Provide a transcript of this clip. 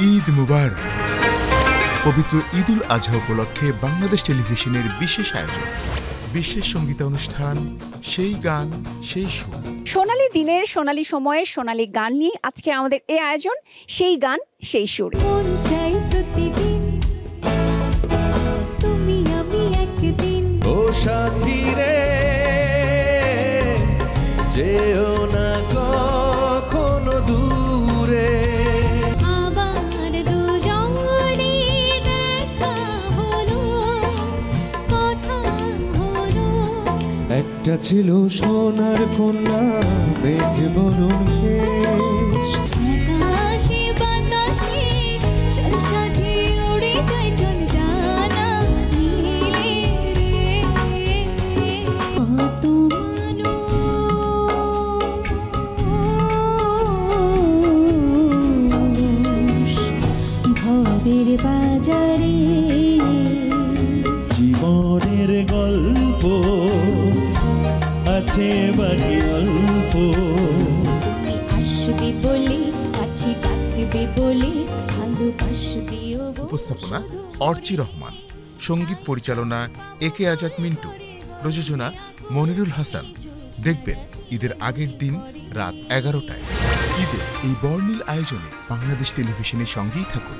ঈদ মুবারক। পবিত্র ঈদুল আজহা উপলক্ষে বাংলাদেশ টেলিভিশনের বিশেষ আয়োজন, বিশেষ সঙ্গীতানুষ্ঠান সেই গান সেই সুর। সোনালী দিনের সোনালী সময়ের সোনালী গান নিয়ে আজকে আমাদের এই আয়োজন, সেই গান সেই সুর। তুমি আমি একদিন ও সাথী রে, যেও না কখনো দূরে। আবার দুজনে দেখা হলো, কথা হলো। একটা ছিল সোনার কন্যা, দেখে বরণ শেষ। আকাশে বাতাসে চল সাথে উড়ে যায়, চল জানা মিলে রে। কত মানুষ ভবের বাজারে, জীবনের গল্প আছে বাকি অল্প। আসবে বলে কাছে ডাকবে বলে ভালোবাসবেও। উপস্থাপনা অর্চি রহমান, সঙ্গীত পরিচালনা একে আজাদ মিন্টু, প্রযোজনা মনিরুল হাসান। দেখবেন ঈদের আগের দিন রাত 11টায় ঈদের এই বর্ণিল আয়োজনে বাংলাদেশ টেলিভিশনের সঙ্গেই থাকুন।